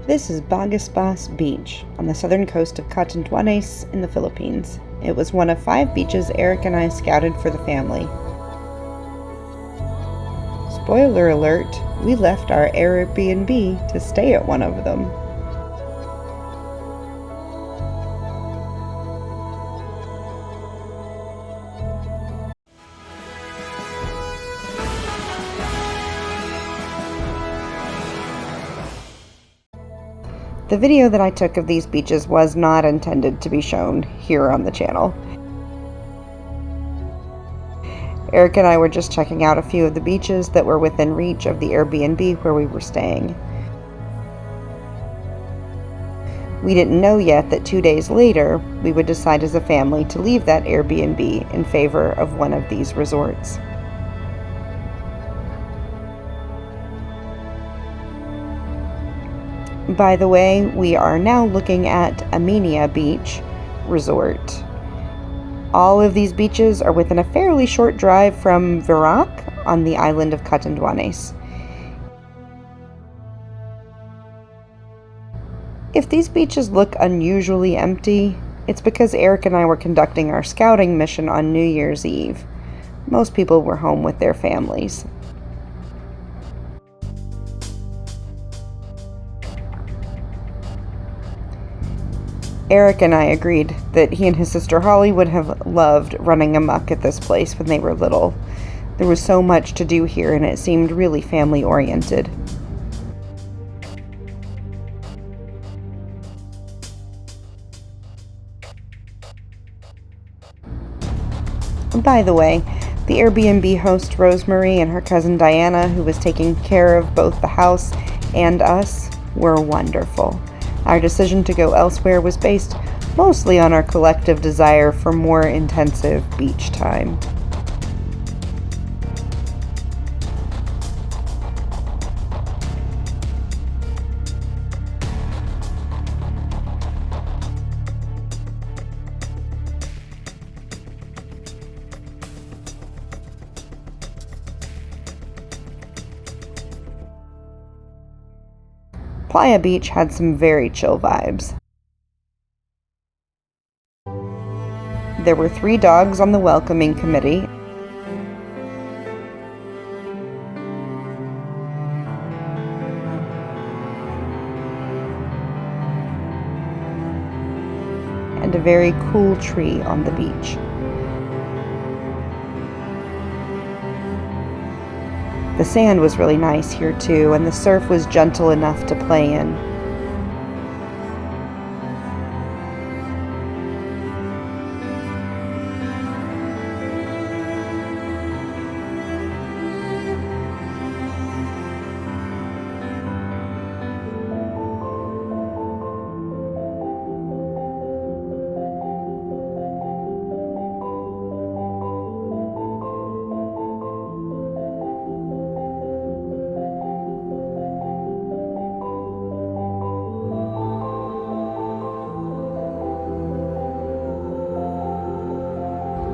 This is Bagaspas Beach on the southern coast of Catanduanes in the Philippines. It was one of 5 beaches Eric and I scouted for the family. Spoiler alert, we left our Airbnb to stay at one of them. The video that I took of these beaches was not intended to be shown here on the channel. Eric and I were just checking out a few of the beaches that were within reach of the Airbnb where we were staying. We didn't know yet that 2 days later, we would decide as a family to leave that Airbnb in favor of one of these resorts. By the way, we are now looking at Amenia Beach Resort. All of these beaches are within a fairly short drive from Virac on the island of Catanduanes. If these beaches look unusually empty, it's because Eric and I were conducting our scouting mission on New Year's Eve. Most people were home with their families. Eric and I agreed that he and his sister Holly would have loved running amok at this place when they were little. There was so much to do here and it seemed really family-oriented. By the way, the Airbnb host Rosemary and her cousin Diana, who was taking care of both the house and us, were wonderful. Our decision to go elsewhere was based mostly on our collective desire for more intensive beach time. Playa Beach had some very chill vibes. There were 3 dogs on the welcoming committee, and a very cool tree on the beach. The sand was really nice here too, and the surf was gentle enough to play in.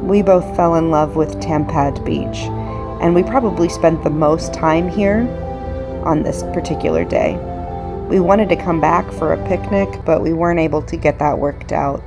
We both fell in love with Tampad Beach, and we probably spent the most time here on this particular day. We wanted to come back for a picnic, but we weren't able to get that worked out.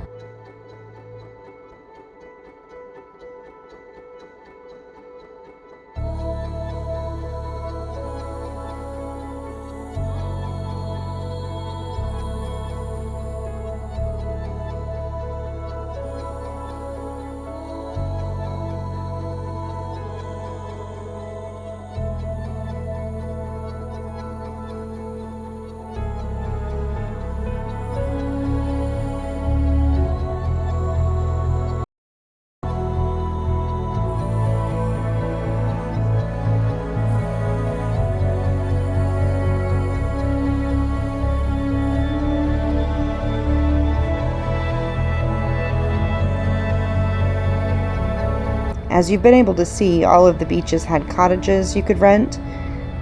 As you've been able to see, all of the beaches had cottages you could rent.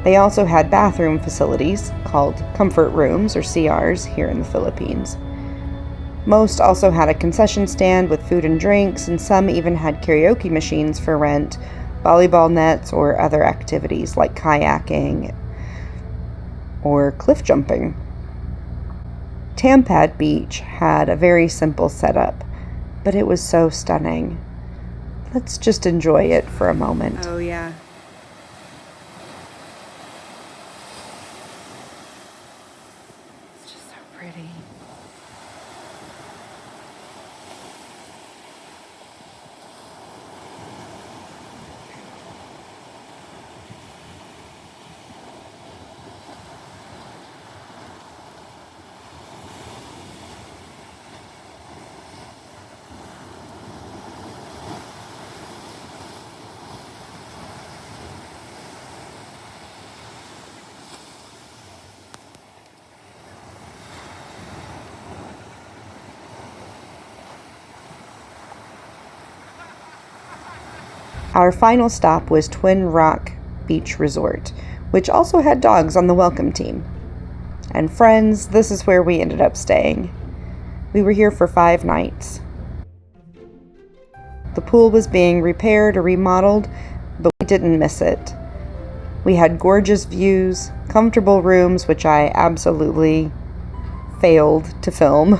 They also had bathroom facilities, called comfort rooms or CRs here in the Philippines. Most also had a concession stand with food and drinks, and some even had karaoke machines for rent, volleyball nets, or other activities like kayaking or cliff jumping. Tampad Beach had a very simple setup, but it was so stunning. Let's just enjoy it for a moment. Oh, yeah. It's just so pretty. Our final stop was Twin Rock Beach Resort, which also had dogs on the welcome team. And friends, this is where we ended up staying. We were here for 5 nights. The pool was being repaired or remodeled, but we didn't miss it. We had gorgeous views, comfortable rooms, which I absolutely failed to film,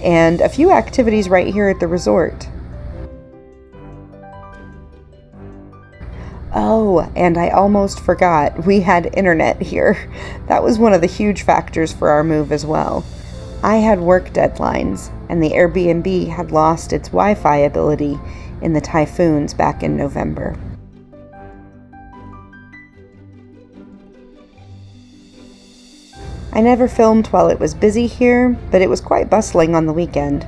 and a few activities right here at the resort. Oh, and I almost forgot, we had internet here. That was one of the huge factors for our move as well. I had work deadlines, and the Airbnb had lost its Wi-Fi ability in the typhoons back in November. I never filmed while it was busy here, but it was quite bustling on the weekend.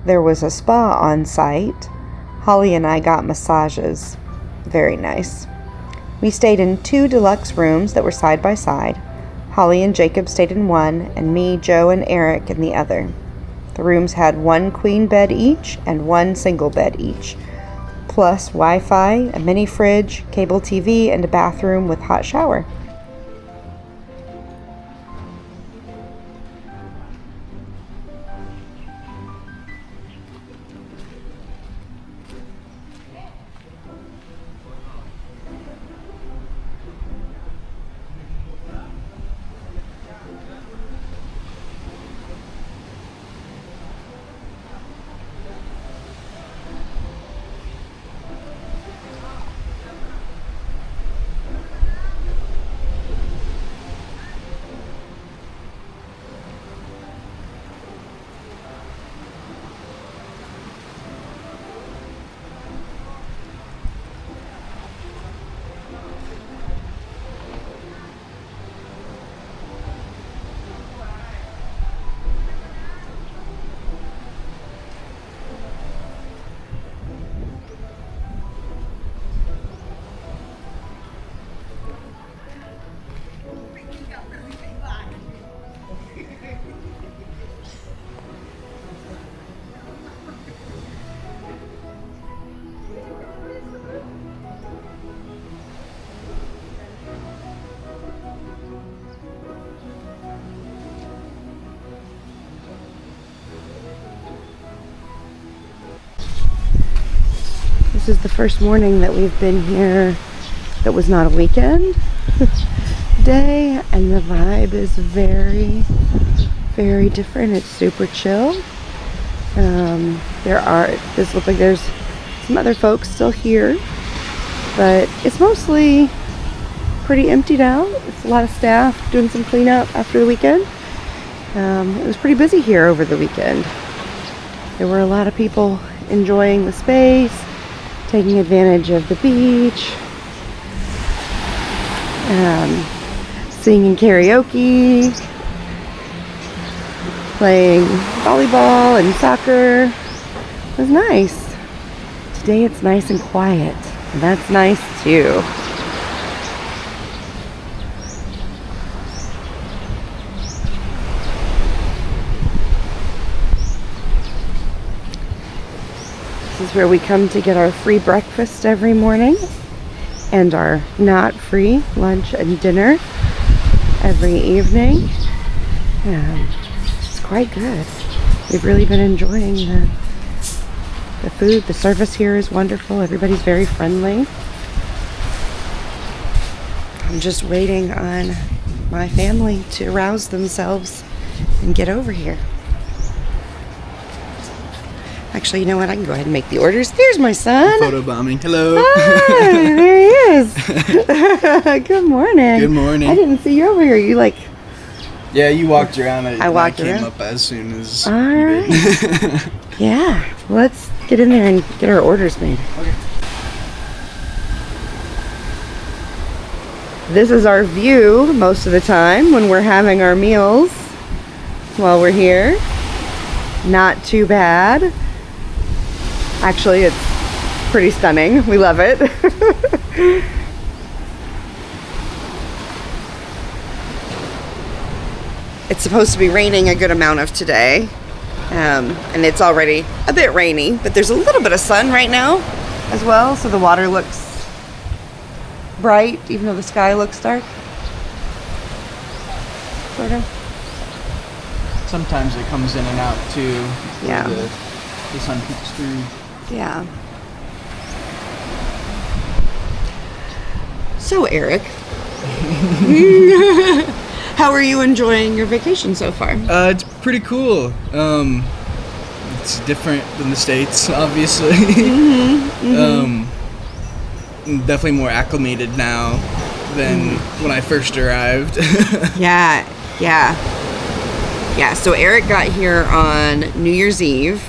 There was a spa on site. Holly and I got massages. Very nice. We stayed in 2 deluxe rooms that were side by side. Holly and Jacob stayed in one, and me, Joe, and Eric in the other. The rooms had 1 queen bed each and 1 single bed each, plus Wi-Fi, a mini fridge, cable TV, and a bathroom with hot shower. This is the first morning that we've been here that was not a weekend day, and the vibe is very, very different. It's super chill. This looks like there's some other folks still here, but it's mostly pretty emptied out. It's a lot of staff doing some cleanup after the weekend. It was pretty busy here over the weekend. There were a lot of people enjoying the space, taking advantage of the beach, singing karaoke, playing volleyball and soccer. It was nice. Today it's nice and quiet, and that's nice too. This is where we come to get our free breakfast every morning and our not free lunch and dinner every evening. It's quite good. we've really been enjoying the food. The service here is wonderful. Everybody's very friendly. I'm just waiting on my family to arouse themselves and get over here. Actually, you know what? I can go ahead and make the orders. There's my son. Photo bombing. Hello. Hi, there he is. Good morning. Good morning. I didn't see you over here. You like... Yeah, you walked around. I came around. up as soon as All you right. did. Yeah. Let's get in there and get our orders made. Okay. This is our view most of the time when we're having our meals while we're here. Not too bad. Actually, it's pretty stunning. We love it. It's supposed to be raining a good amount of today. And it's already a bit rainy, but there's a little bit of sun right now as well, so the water looks bright, even though the sky looks dark. Sort of. Sometimes it comes in and out too. Yeah. The sun peeks through. Yeah. So, Eric, how are you enjoying your vacation so far? It's pretty cool. It's different than the States, obviously. Definitely more acclimated now than when I first arrived. Yeah. So Eric got here on New Year's Eve,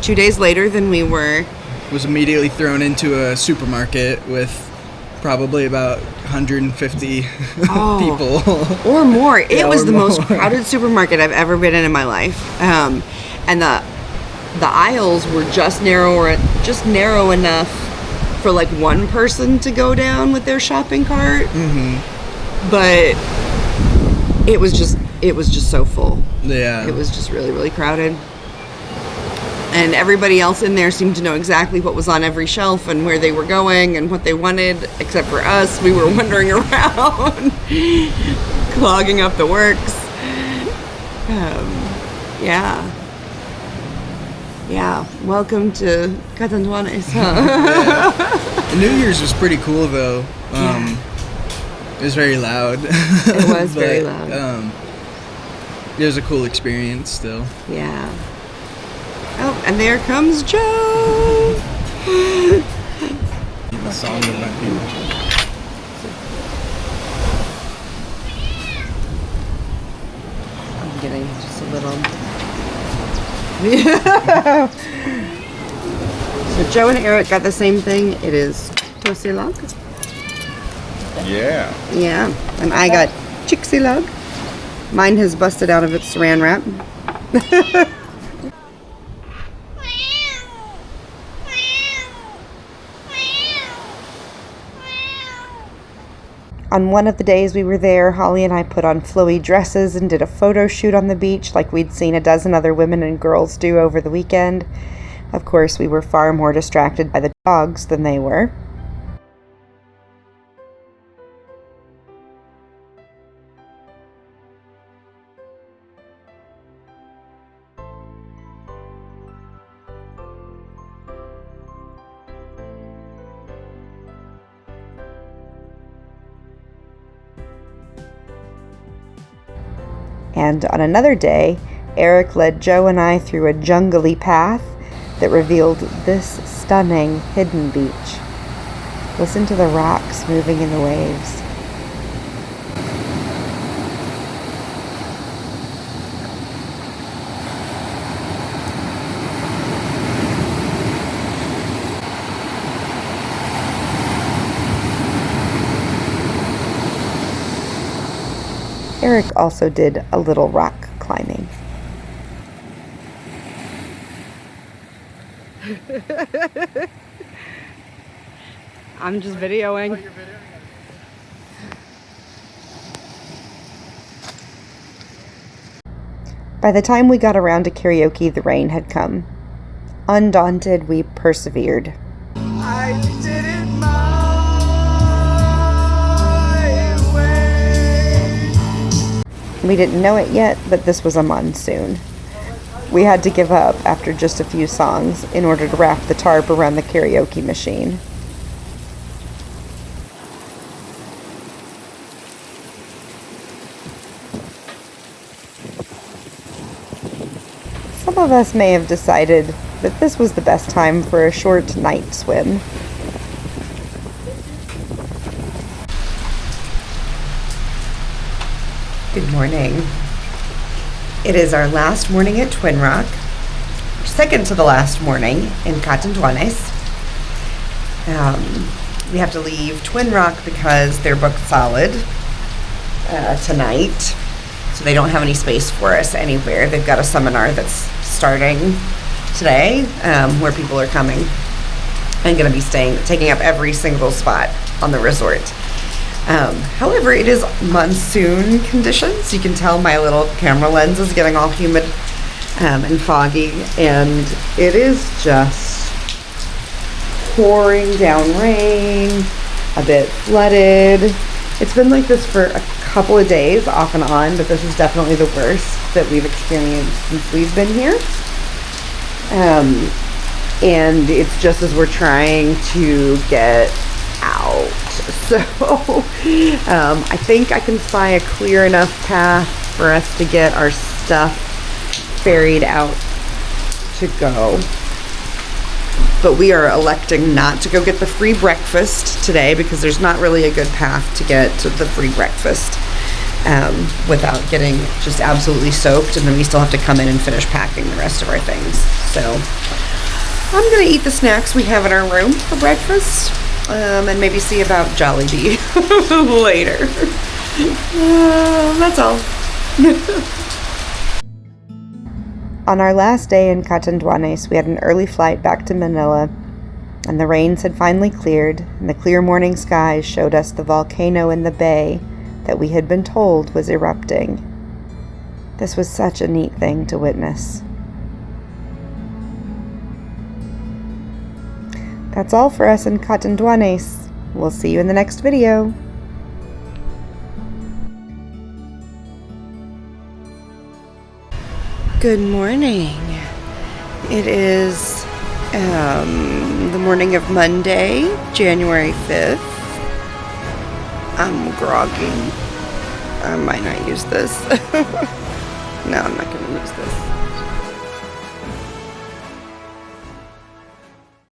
2 days later than we were. Was immediately thrown into a supermarket with probably about 150 people. Or more. It Yeah, was or the most more. crowded supermarket I've ever been in my life. And the aisles were just narrow enough for like one person to go down with their shopping cart. But it was just so full. Yeah. It was just really, really crowded. And everybody else in there seemed to know exactly what was on every shelf and where they were going and what they wanted, except for us. We were wandering around, clogging up the works. Yeah. Welcome to Catanduanes, huh? New Year's was pretty cool though. It was very loud. It was very loud. It was a cool experience still. Yeah. Oh, and there comes Joe. The song of my people. I'm getting just a little. So Joe and Eric got the same thing. It is tosilog. Yeah. Yeah, and I got chixilog. Mine has busted out of its saran wrap. On one of the days we were there, Holly and I put on flowy dresses and did a photo shoot on the beach like we'd seen a dozen other women and girls do over the weekend. Of course, we were far more distracted by the dogs than they were. And on another day, Eric led Joe and I through a jungly path that revealed this stunning hidden beach. Listen to the rocks moving in the waves. Eric also did a little rock climbing. I'm just videoing. By the time we got around to karaoke, the rain had come. Undaunted, we persevered. I did it my way. We didn't know it yet, but this was a monsoon. We had to give up after just a few songs in order to wrap the tarp around the karaoke machine. Some of us may have decided that this was the best time for a short night swim. Good morning. It is our last morning at Twin Rock, second to the last morning in Catanduanes. We have to leave Twin Rock because they're booked solid tonight, so they don't have any space for us anywhere. They've got a seminar that's starting today where people are coming and going to be taking up every single spot on the resort. However, it is monsoon conditions. You can tell my little camera lens is getting all humid and foggy, and it is just pouring down rain, a bit flooded. It's been like this for a couple of days off and on, but this is definitely the worst that we've experienced since we've been here. And it's just as we're trying to get out. So I think I can spy a clear enough path for us to get our stuff ferried out to go. But we are electing not to go get the free breakfast today because there's not really a good path to get to the free breakfast without getting just absolutely soaked, and then we still have to come in and finish packing the rest of our things. So I'm gonna eat the snacks we have in our room for breakfast. And maybe see about Jollibee later. That's all. On our last day in Catanduanes, we had an early flight back to Manila, and the rains had finally cleared, and the clear morning skies showed us the volcano in the bay that we had been told was erupting. This was such a neat thing to witness. That's all for us in Catanduanes. We'll see you in the next video. Good morning. It is the morning of Monday, January 5th. I'm groggy. I might not use this. No, I'm not going to use this.